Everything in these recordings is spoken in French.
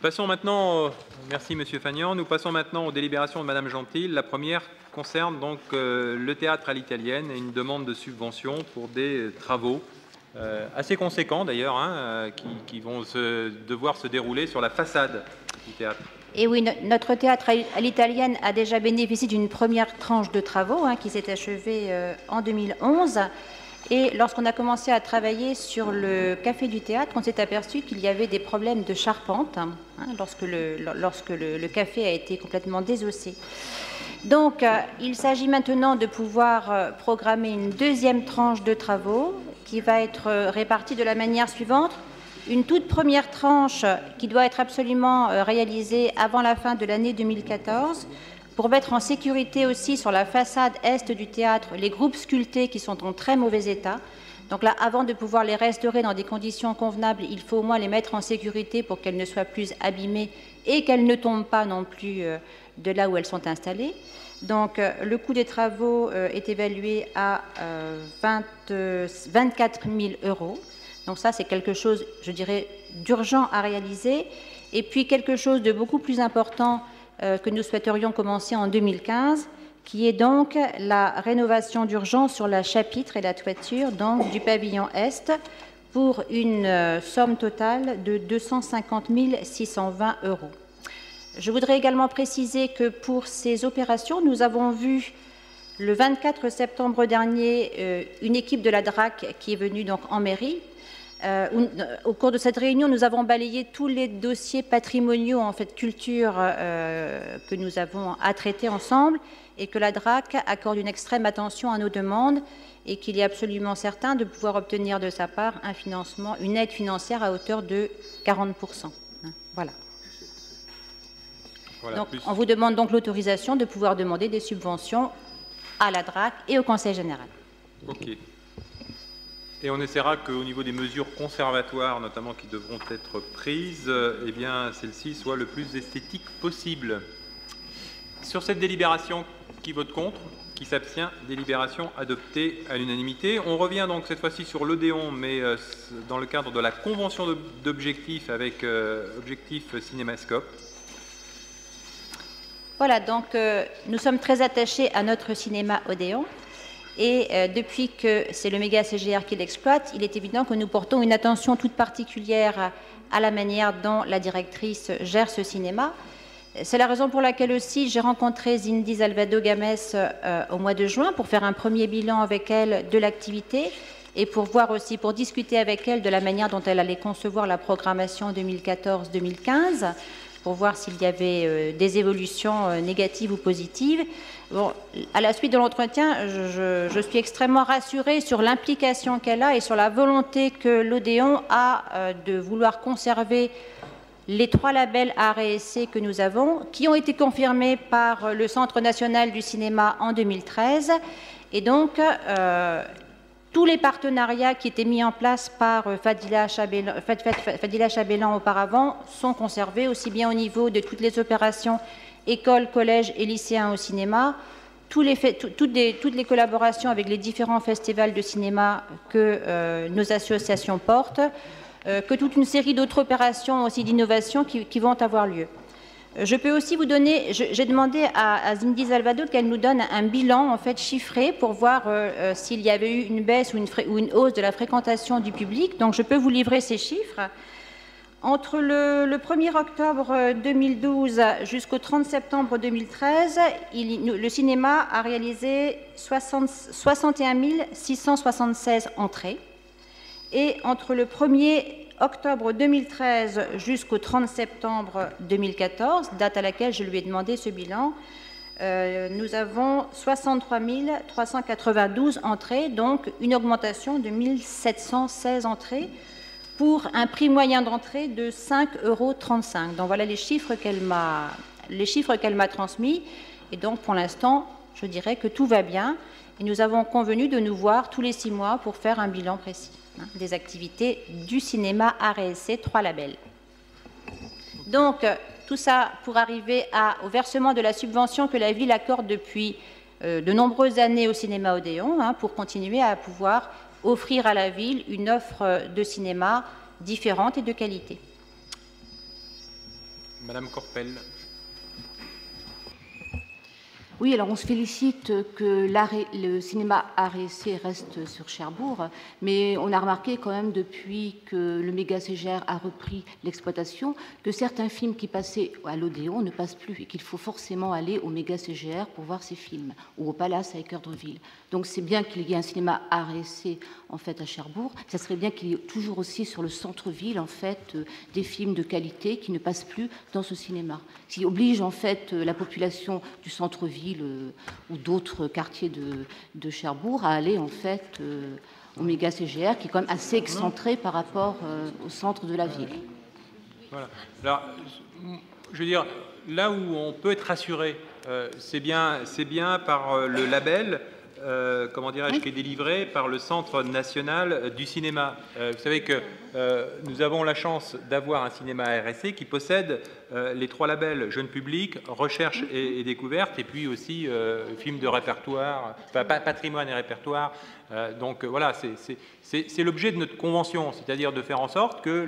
Passons maintenant, merci Monsieur Fagnan, nous passons maintenant aux délibérations de Madame Gentil. La première concerne donc le théâtre à l'italienne et une demande de subvention pour des travaux assez conséquents d'ailleurs, qui vont devoir se dérouler sur la façade du théâtre. Et oui, notre théâtre à l'italienne a déjà bénéficié d'une première tranche de travaux qui s'est achevée en 2011. Et lorsqu'on a commencé à travailler sur le café du théâtre, on s'est aperçu qu'il y avait des problèmes de charpente lorsque le café a été complètement désossé. Donc, il s'agit maintenant de pouvoir programmer une deuxième tranche de travaux qui va être répartie de la manière suivante. Une toute première tranche qui doit être absolument réalisée avant la fin de l'année 2014 pour mettre en sécurité aussi sur la façade est du théâtre les groupes sculptés qui sont en très mauvais état. Donc là, avant de pouvoir les restaurer dans des conditions convenables, il faut au moins les mettre en sécurité pour qu'elles ne soient plus abîmées et qu'elles ne tombent pas non plus de là où elles sont installées. Donc le coût des travaux est évalué à 24 000 €. Donc ça, c'est quelque chose, je dirais, d'urgent à réaliser. Et puis quelque chose de beaucoup plus important que nous souhaiterions commencer en 2015, qui est donc la rénovation d'urgence sur la chapitre et la toiture donc, du pavillon Est pour une somme totale de 250 620 €. Je voudrais également préciser que pour ces opérations, nous avons vu le 24 septembre dernier une équipe de la DRAC qui est venue donc en mairie. Au cours de cette réunion, nous avons balayé tous les dossiers patrimoniaux, en fait, culture, que nous avons à traiter ensemble et que la DRAC accorde une extrême attention à nos demandes et qu'il est absolument certain de pouvoir obtenir de sa part un financement, une aide financière à hauteur de 40%. Voilà. Donc, on vous demande donc l'autorisation de pouvoir demander des subventions à la DRAC et au Conseil général. OK. Et on essaiera qu'au niveau des mesures conservatoires, notamment qui devront être prises, eh bien, celles-ci soient le plus esthétiques possible. Sur cette délibération, qui vote contre? Qui s'abstient? Délibération adoptée à l'unanimité. On revient donc cette fois-ci sur l'Odéon, mais dans le cadre de la convention d'objectifs avec Objectif Cinémascope. Voilà, donc nous sommes très attachés à notre cinéma Odéon. Et depuis que c'est le méga CGR qui l'exploite, il est évident que nous portons une attention toute particulière à la manière dont la directrice gère ce cinéma. C'est la raison pour laquelle aussi j'ai rencontré Zindy Salvado Games au mois de juin pour faire un premier bilan avec elle de l'activité et pour voir aussi, pour discuter avec elle de la manière dont elle allait concevoir la programmation 2014-2015, pour voir s'il y avait des évolutions négatives ou positives. Bon, à la suite de l'entretien, je suis extrêmement rassurée sur l'implication qu'elle a et sur la volonté que l'Odéon a de vouloir conserver les 3 labels Art et Essai que nous avons, qui ont été confirmés par le Centre national du cinéma en 2013. Et donc, tous les partenariats qui étaient mis en place par Fadila Chabellan auparavant sont conservés, aussi bien au niveau de toutes les opérations écoles, collèges et lycéens au cinéma, toutes les collaborations avec les différents festivals de cinéma que nos associations portent, que toute une série d'autres opérations aussi d'innovation qui vont avoir lieu. Je peux aussi vous donner, j'ai demandé à Zindy Salvado qu'elle nous donne un bilan en fait chiffré pour voir s'il y avait eu une baisse ou une hausse de la fréquentation du public. Donc je peux vous livrer ces chiffres. Entre le 1er octobre 2012 jusqu'au 30 septembre 2013, le cinéma a réalisé 61 676 entrées. Et entre le 1er octobre 2013 jusqu'au 30 septembre 2014, date à laquelle je lui ai demandé ce bilan, nous avons 63 392 entrées, donc une augmentation de 1716 entrées pour un prix moyen d'entrée de 5,35 €. Donc voilà les chiffres qu'elle m'a transmis. Et donc pour l'instant, je dirais que tout va bien. Et nous avons convenu de nous voir tous les 6 mois pour faire un bilan précis des activités du cinéma Art et Essai, 3 labels. Donc, tout ça pour arriver au versement de la subvention que la ville accorde depuis de nombreuses années au cinéma Odéon, pour continuer à pouvoir offrir à la ville une offre de cinéma différente et de qualité. Madame Corpel. Oui, alors on se félicite que le cinéma art et essai reste sur Cherbourg, mais on a remarqué quand même depuis que le méga CGR a repris l'exploitation que certains films qui passaient à l'Odéon ne passent plus et qu'il faut forcément aller au méga CGR pour voir ces films, ou au Palace à Équeurdreville. Donc c'est bien qu'il y ait un cinéma art et essai en fait à Cherbourg. Ça serait bien qu'il y ait toujours aussi sur le centre-ville en fait des films de qualité qui ne passent plus dans ce cinéma, qui oblige en fait la population du centre-ville ou d'autres quartiers de Cherbourg à aller en fait au méga CGR qui est quand même assez excentré par rapport au centre de la ville. Voilà. Alors, je veux dire, là où on peut être rassuré, c'est bien par le label, comment dirais-je, qui est délivré par le Centre national du cinéma. Vous savez que nous avons la chance d'avoir un cinéma RSC qui possède les 3 labels jeune public, recherche et découverte, et puis aussi films de répertoire, enfin patrimoine et répertoire. Donc voilà, c'est l'objet de notre convention, c'est-à-dire de faire en sorte que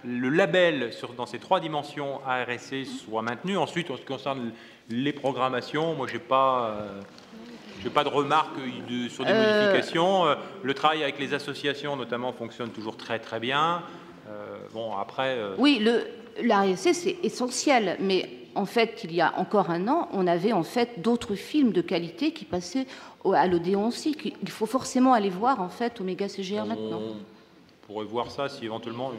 le label dans ces 3 dimensions ARSC soit maintenu. Ensuite, en ce qui concerne les programmations, moi j'ai pas de remarques sur des modifications. Le travail avec les associations, notamment, fonctionne toujours très très bien. Bon, après... Oui, l'ARSC, c'est essentiel, mais en fait, il y a encore un an, on avait en fait d'autres films de qualité qui passaient à l'Odéon aussi. Il faut forcément aller voir en fait au méga CGR maintenant. On pourrait voir ça si éventuellement...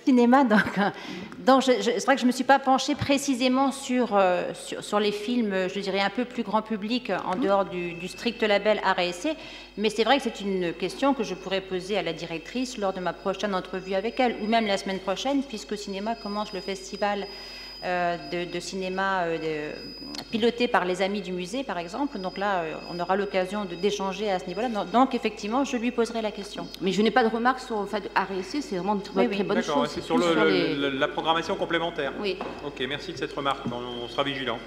Cinéma, donc c'est vrai que je ne me suis pas penchée précisément sur les films, je dirais, un peu plus grand public, en dehors du strict label ARSC, mais c'est vrai que c'est une question que je pourrais poser à la directrice lors de ma prochaine entrevue avec elle, ou même la semaine prochaine, puisque au cinéma commence le festival de cinéma piloté par les Amis du musée, par exemple. Donc là, on aura l'occasion d'échanger à ce niveau-là. Donc, effectivement, je lui poserai la question. Mais je n'ai pas de remarques sur le fait de RSC, c'est vraiment une très bonne chose. C'est sur la programmation complémentaire. Oui. Ok, merci de cette remarque. On sera vigilant.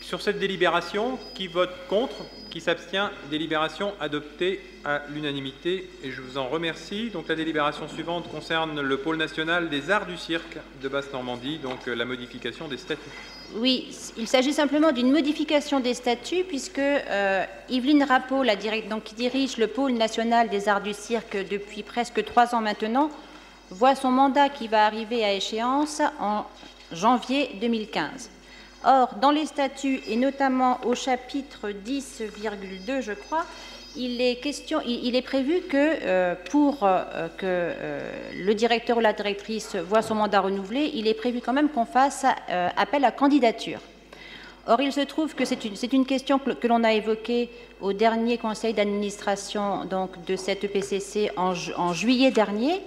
Sur cette délibération, qui vote contre, qui s'abstient? Délibération adoptée à l'unanimité et je vous en remercie. Donc la délibération suivante concerne le pôle national des arts du cirque de Basse-Normandie, donc la modification des statuts. Oui, il s'agit simplement d'une modification des statuts puisque Yveline Rappeau, qui dirige le pôle national des arts du cirque depuis presque 3 ans maintenant, voit son mandat qui va arriver à échéance en janvier 2015. Or, dans les statuts, et notamment au chapitre 10,2, je crois, il est prévu que pour que le directeur ou la directrice voit son mandat renouvelé, il est prévu quand même qu'on fasse appel à candidature. Or, il se trouve que c'est une question que l'on a évoquée au dernier conseil d'administration de cette EPCC en juillet dernier.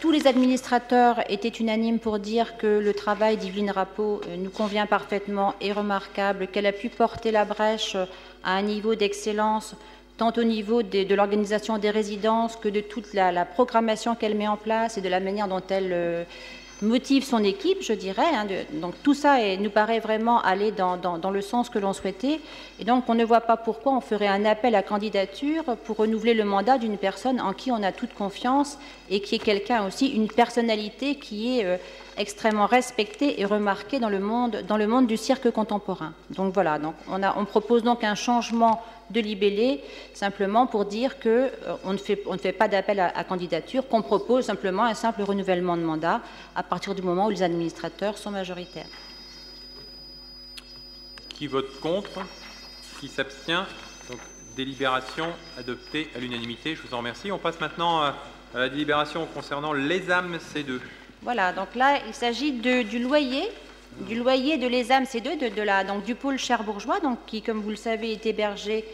Tous les administrateurs étaient unanimes pour dire que le travail d'Yveline Rappeau nous convient parfaitement et remarquable, qu'elle a pu porter la brèche à un niveau d'excellence, tant au niveau de l'organisation des résidences que de toute la programmation qu'elle met en place et de la manière dont elle motive son équipe, je dirais. Donc tout ça nous paraît vraiment aller dans le sens que l'on souhaitait. Et donc on ne voit pas pourquoi on ferait un appel à candidature pour renouveler le mandat d'une personne en qui on a toute confiance et qui est quelqu'un aussi, une personnalité qui est extrêmement respectée et remarquée dans le monde du cirque contemporain. Donc voilà, on propose donc un changement de libellé, simplement pour dire qu'on ne fait pas d'appel à candidature, qu'on propose simplement un simple renouvellement de mandat à partir du moment où les administrateurs sont majoritaires. Qui vote contre? Qui s'abstient? Donc, délibération adoptée à l'unanimité. Je vous en remercie. On passe maintenant à la délibération concernant l'ESAM C2. Voilà, donc là, il s'agit du loyer de l'ESAM C2, donc du pôle cherbourgeois, qui, comme vous le savez, est hébergé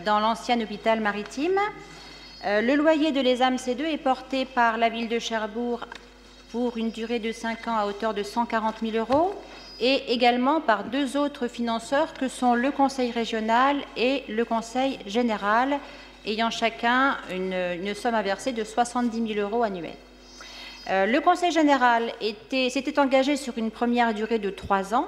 dans l'ancien hôpital maritime. Le loyer de l'ESAM C2 est porté par la ville de Cherbourg pour une durée de 5 ans à hauteur de 140 000 € et également par 2 autres financeurs que sont le Conseil régional et le Conseil général, ayant chacun une somme à verser de 70 000 € annuels. Le Conseil général s'était engagé sur une première durée de 3 ans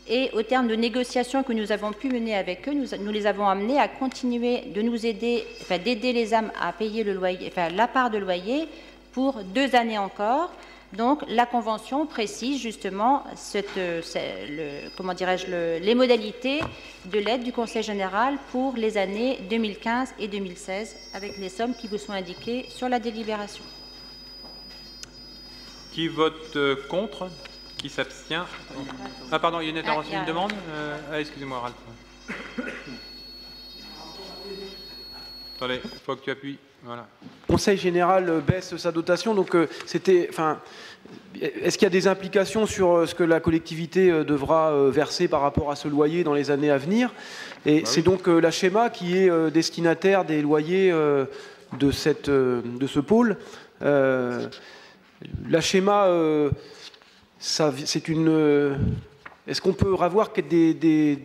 Et au terme de négociations que nous avons pu mener avec eux, nous les avons amenés à continuer de nous aider, enfin, d'aider les âmes à payer le loyer, enfin, la part de loyer pour 2 années encore. Donc la convention précise justement les modalités de l'aide du Conseil général pour les années 2015 et 2016 avec les sommes qui vous sont indiquées sur la délibération. Qui vote contre? Qui s'abstient? Ah pardon, il y a une intervention, une demande. Excusez-moi, Ralph. Attendez, il faut que tu appuies. Voilà. Le Conseil général baisse sa dotation, donc est-ce qu'il y a des implications sur ce que la collectivité devra verser par rapport à ce loyer dans les années à venir? Et c'est donc la Schéma qui est destinataire des loyers de ce pôle. La Schéma, c'est une. Est-ce qu'on peut avoir des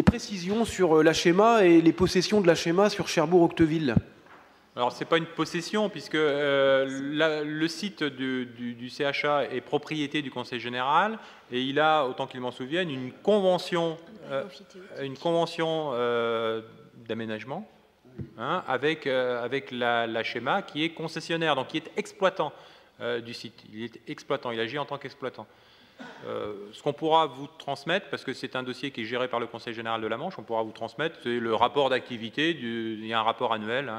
précisions sur la Schéma et les possessions de la Schéma sur Cherbourg-Octeville? Alors, ce n'est pas une possession, puisque le site du CHA est propriété du Conseil général, et il a, autant qu'il m'en souvienne, une convention d'aménagement avec la Schéma, qui est concessionnaire, donc qui est exploitant du site. Il est exploitant, il agit en tant qu'exploitant. Ce qu'on pourra vous transmettre, parce que c'est un dossier qui est géré par le Conseil général de la Manche, on pourra vous transmettre, c'est le rapport d'activité. Il y a un rapport annuel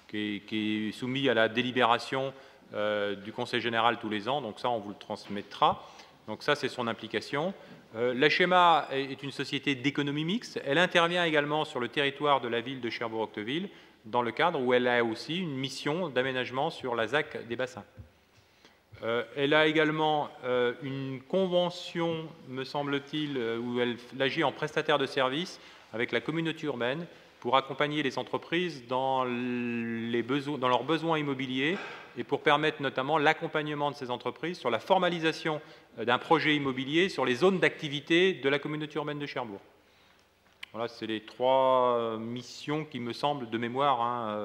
qui est soumis à la délibération du Conseil général tous les ans, donc ça on vous le transmettra. Donc ça c'est son implication. La Schéma est une société d'économie mixte. Elle intervient également sur le territoire de la ville de Cherbourg-Octeville, dans le cadre où elle a aussi une mission d'aménagement sur la ZAC des bassins. Elle a également une convention, me semble-t-il, où elle agit en prestataire de services avec la communauté urbaine pour accompagner les entreprises dans leurs besoins immobiliers et pour permettre notamment l'accompagnement de ces entreprises sur la formalisation d'un projet immobilier sur les zones d'activité de la communauté urbaine de Cherbourg. Voilà, c'est les 3 missions qui me semblent, de mémoire,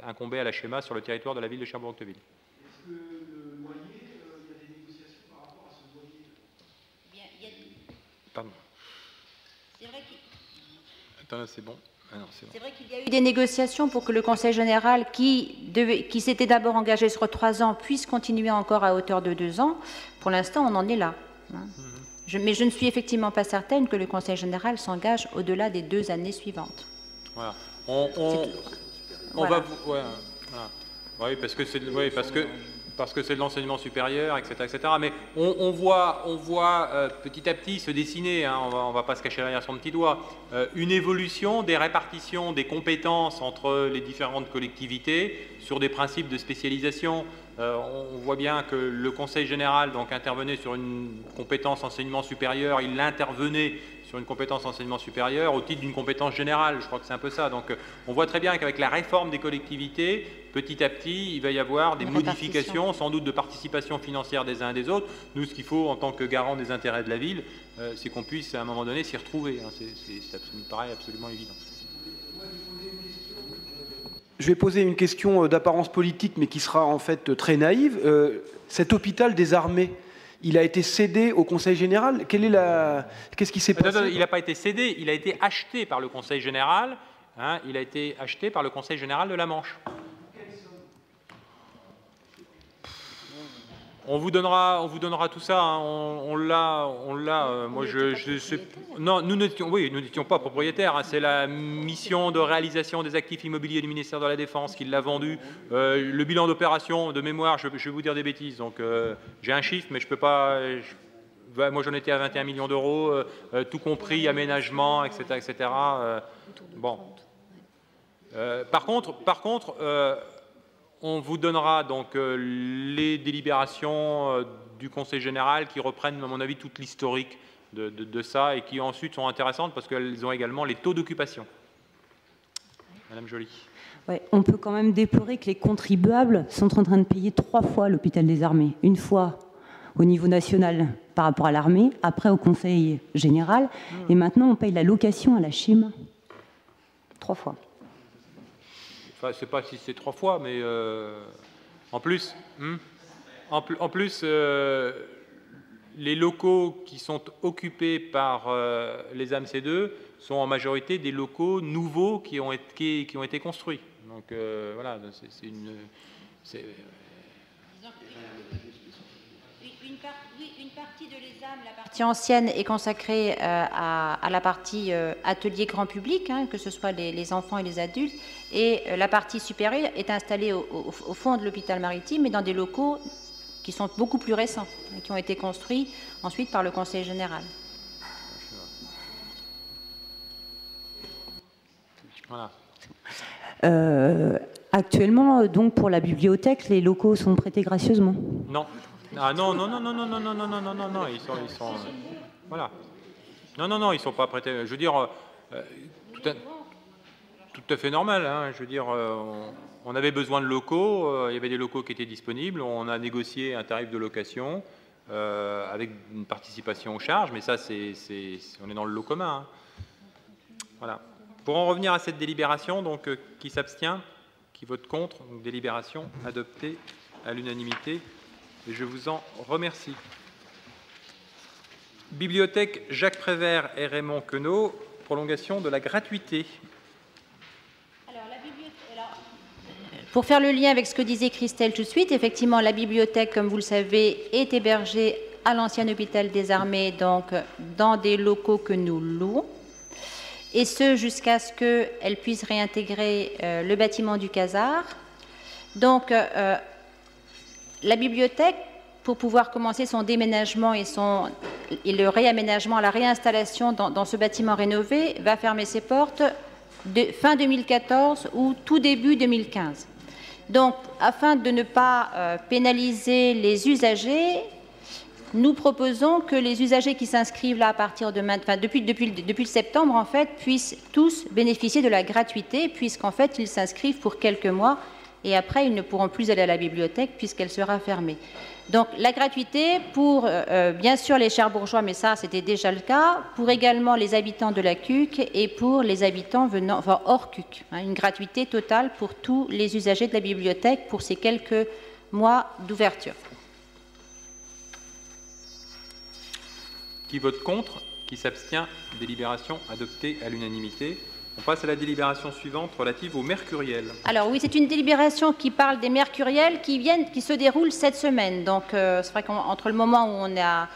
incomber à la Schéma sur le territoire de la ville de Cherbourg-Octeville. Pardon. C'est vrai Attends, c'est bon. Ah non, c'est bon. C'est vrai qu'il y a eu des négociations pour que le Conseil général, qui s'était d'abord engagé sur 3 ans, puisse continuer encore à hauteur de 2 ans. Pour l'instant, on en est là. Mais je ne suis effectivement pas certaine que le Conseil général s'engage au-delà des 2 années suivantes. Voilà. On va vous... Ouais, voilà. Oui, parce que c'est de l'enseignement supérieur, etc., etc. Mais on voit petit à petit se dessiner, on va pas se cacher derrière son petit doigt, une évolution des répartitions des compétences entre les différentes collectivités sur des principes de spécialisation. On voit bien que le Conseil général donc, intervenait sur une compétence enseignement supérieur, il intervenait sur une compétence enseignement supérieur au titre d'une compétence générale. Je crois que c'est un peu ça. Donc on voit très bien qu'avec la réforme des collectivités, petit à petit, il va y avoir des modifications, sans doute de participation financière des uns et des autres. Nous, ce qu'il faut en tant que garant des intérêts de la ville, c'est qu'on puisse à un moment donné s'y retrouver. Ça me paraît absolument évident. Je vais poser une question d'apparence politique, mais qui sera en fait très naïve. Cet hôpital des armées, il a été cédé au Conseil général. Qu'est-ce qui s'est passé? Il n'a pas été cédé, il a été acheté par le Conseil général. Il a été acheté par le Conseil général de la Manche. On vous donnera tout ça. On l'a. Moi, non, nous n'étions pas propriétaires. C'est la mission de réalisation des actifs immobiliers du ministère de la Défense qui l'a vendu. Le bilan d'opération, de mémoire, je vais vous dire des bêtises. Donc, j'ai un chiffre, mais je peux pas. Moi, j'en étais à 21 millions d'euros, tout compris, aménagement, etc., etc. Bon. Par contre. On vous donnera donc les délibérations du Conseil général qui reprennent, à mon avis, toute l'historique de ça et qui ensuite sont intéressantes parce qu'elles ont également les taux d'occupation. Madame Joly. Ouais, on peut quand même déplorer que les contribuables sont en train de payer 3 fois l'hôpital des armées. Une fois au niveau national par rapport à l'armée, après au Conseil général, et maintenant on paye la location à la Schéma. 3 fois. Enfin, je ne sais pas si c'est 3 fois, mais en plus, les locaux qui sont occupés par les AMC2 sont en majorité des locaux nouveaux qui ont été construits. Donc voilà, c'est une... Une partie de l'ESAM, la partie ancienne, est consacrée à la partie atelier grand public, hein, que ce soit les enfants et les adultes, et la partie supérieure est installée au fond de l'hôpital maritime, et dans des locaux qui sont beaucoup plus récents, qui ont été construits ensuite par le Conseil général. Voilà. Actuellement, donc pour la bibliothèque, les locaux sont prêtés gracieusement? Non. Ah non, ils sont voilà. Non, ils sont pas prêtés. Je veux dire, tout à fait normal. Hein. Je veux dire, on avait besoin de locaux, il y avait des locaux qui étaient disponibles, on a négocié un tarif de location avec une participation aux charges, mais ça, on est dans le lot commun. Hein. Voilà. Pour en revenir à cette délibération, donc qui s'abstient, qui vote contre, donc délibération adoptée à l'unanimité. Et je vous en remercie. Bibliothèque Jacques Prévert et Raymond Queneau, prolongation de la gratuité. Pour faire le lien avec ce que disait Christelle tout de suite, effectivement, la bibliothèque, comme vous le savez, est hébergée à l'ancien hôpital des armées, donc dans des locaux que nous louons, et ce jusqu'à ce qu'elle puisse réintégrer le bâtiment du Casar. Donc, la bibliothèque, pour pouvoir commencer son déménagement et le réaménagement, la réinstallation dans ce bâtiment rénové, va fermer ses portes fin 2014 ou tout début 2015. Donc, afin de ne pas pénaliser les usagers, nous proposons que les usagers qui s'inscrivent là à partir de maintenant, depuis le septembre, en fait, puissent tous bénéficier de la gratuité, puisqu'en fait, ils s'inscrivent pour quelques mois. Et après, ils ne pourront plus aller à la bibliothèque puisqu'elle sera fermée. Donc, la gratuité pour, bien sûr, les Cherbourgeois, mais ça, c'était déjà le cas, pour également les habitants de la CUC et pour les habitants hors CUC. Hein, une gratuité totale pour tous les usagers de la bibliothèque pour ces quelques mois d'ouverture. Qui vote contre? Qui s'abstient? Délibération adoptée à l'unanimité. On passe à la délibération suivante relative aux mercuriels. Alors oui, c'est une délibération qui parle des mercuriels qui se déroulent cette semaine. Donc c'est vrai qu'entre le moment où on a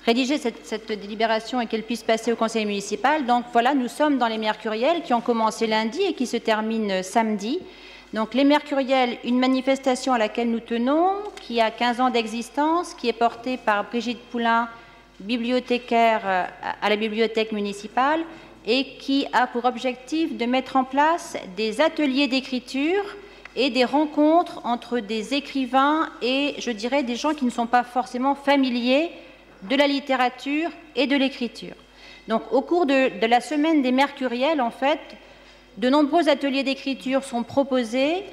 rédigé cette délibération et qu'elle puisse passer au conseil municipal, donc voilà, nous sommes dans les mercuriels qui ont commencé lundi et qui se terminent samedi. Donc les mercuriels, une manifestation à laquelle nous tenons, qui a 15 ans d'existence, qui est portée par Brigitte Poulain, bibliothécaire à la bibliothèque municipale, et qui a pour objectif de mettre en place des ateliers d'écriture et des rencontres entre des écrivains et, je dirais, des gens qui ne sont pas forcément familiers de la littérature et de l'écriture. Donc, au cours de la semaine des mercuriels, en fait, de nombreux ateliers d'écriture sont proposés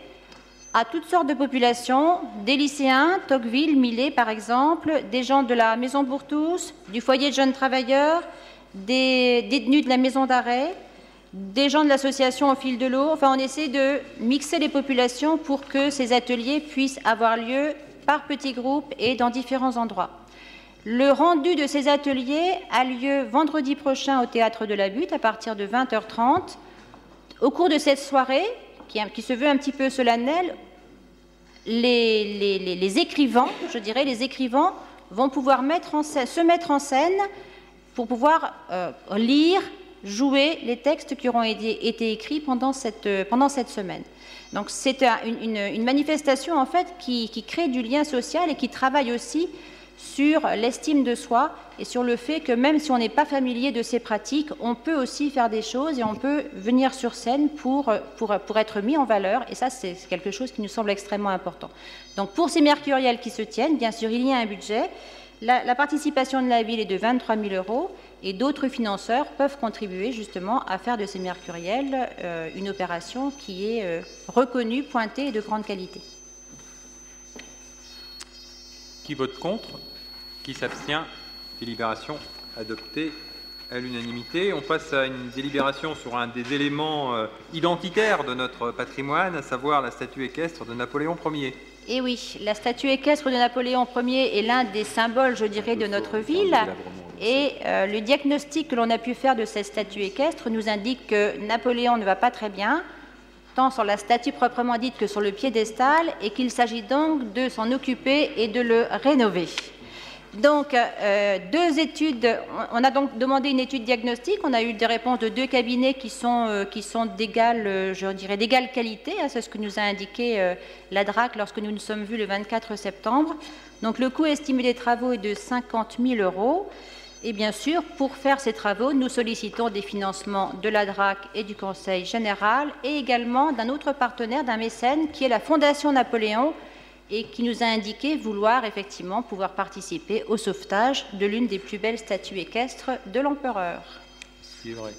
à toutes sortes de populations, des lycéens, Tocqueville, Millet par exemple, des gens de la Maison pour tous, du foyer de jeunes travailleurs, des détenus de la maison d'arrêt, des gens de l'association Au fil de l'eau. Enfin, on essaie de mixer les populations pour que ces ateliers puissent avoir lieu par petits groupes et dans différents endroits. Le rendu de ces ateliers a lieu vendredi prochain au Théâtre de la Butte à partir de 20h30. Au cours de cette soirée, qui se veut un petit peu solennelle, les écrivains, je dirais, les écrivains vont pouvoir se mettre en scène pour pouvoir lire, jouer les textes qui auront été écrits pendant cette semaine. Donc c'est une manifestation en fait qui crée du lien social et qui travaille aussi sur l'estime de soi et sur le fait que même si on n'est pas familier de ces pratiques, on peut aussi faire des choses et on peut venir sur scène pour être mis en valeur. Et ça, c'est quelque chose qui nous semble extrêmement important. Donc pour ces mercuriels qui se tiennent, bien sûr, il y a un budget. La participation de la ville est de 23 000 € et d'autres financeurs peuvent contribuer justement à faire de ces mercuriels une opération qui est reconnue, pointée et de grande qualité. Qui vote contre? Qui s'abstient? Délibération adoptée à l'unanimité. On passe à une délibération sur un des éléments identitaires de notre patrimoine, à savoir la statue équestre de Napoléon Ier. Et oui, la statue équestre de Napoléon Ier est l'un des symboles, je dirais, de notre ville. Et le diagnostic que l'on a pu faire de cette statue équestre nous indique que Napoléon ne va pas très bien, tant sur la statue proprement dite que sur le piédestal, et qu'il s'agit donc de s'en occuper et de le rénover. Donc, deux études, on a donc demandé une étude diagnostique, on a eu des réponses de deux cabinets qui sont d'égale, je dirais, d'égale qualité, hein, c'est ce que nous a indiqué la DRAC lorsque nous nous sommes vus le 24 septembre. Donc, le coût estimé des travaux est de 50 000 €. Et bien sûr, pour faire ces travaux, nous sollicitons des financements de la DRAC et du Conseil général, et également d'un autre partenaire, d'un mécène, qui est la Fondation Napoléon, et qui nous a indiqué vouloir effectivement pouvoir participer au sauvetage de l'une des plus belles statues équestres de l'empereur. C'est vrai.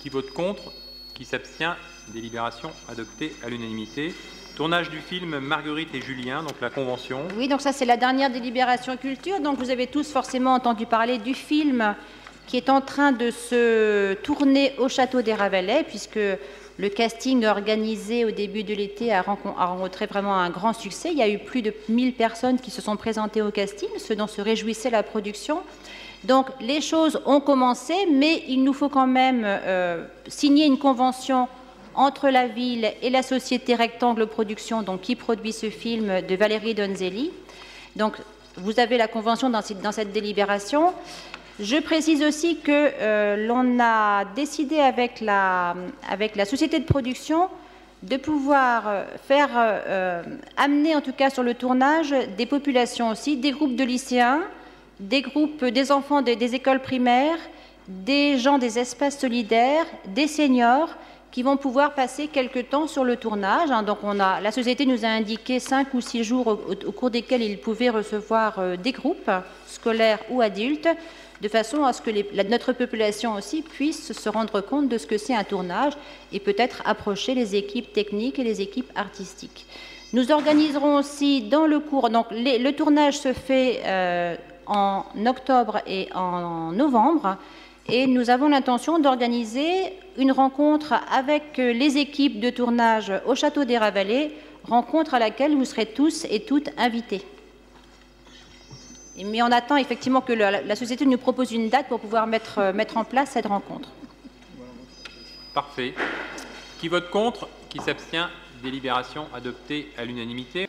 Qui vote contre? Qui s'abstient? Délibération adoptée à l'unanimité. Tournage du film Marguerite et Julien, donc la convention. Oui, donc ça c'est la dernière délibération culture. Donc vous avez tous forcément entendu parler du film qui est en train de se tourner au château des Ravalais, puisque le casting organisé au début de l'été a rencontré vraiment un grand succès. Il y a eu plus de 1000 personnes qui se sont présentées au casting, ce dont se réjouissait la production. Donc les choses ont commencé, mais il nous faut quand même signer une convention entre la ville et la société Rectangle Productions, donc qui produit ce film, de Valérie Donzelli. Donc vous avez la convention dans cette délibération. Je précise aussi que l'on a décidé avec la société de production de pouvoir amener en tout cas sur le tournage des populations aussi, des groupes de lycéens, des groupes des enfants des écoles primaires, des gens des espaces solidaires, des seniors qui vont pouvoir passer quelque temps sur le tournage. Donc la société nous a indiqué 5 ou 6 jours au cours desquels ils pouvaient recevoir des groupes scolaires ou adultes, de façon à ce que notre population aussi puisse se rendre compte de ce que c'est un tournage et peut-être approcher les équipes techniques et les équipes artistiques. Nous organiserons aussi dans le cours, donc le tournage se fait en octobre et en novembre, et nous avons l'intention d'organiser une rencontre avec les équipes de tournage au Château des Ravalais, rencontre à laquelle vous serez tous et toutes invités. Mais on attend effectivement que la société nous propose une date pour pouvoir mettre en place cette rencontre. Parfait. Qui vote contre? Qui s'abstient? Délibération adoptée à l'unanimité.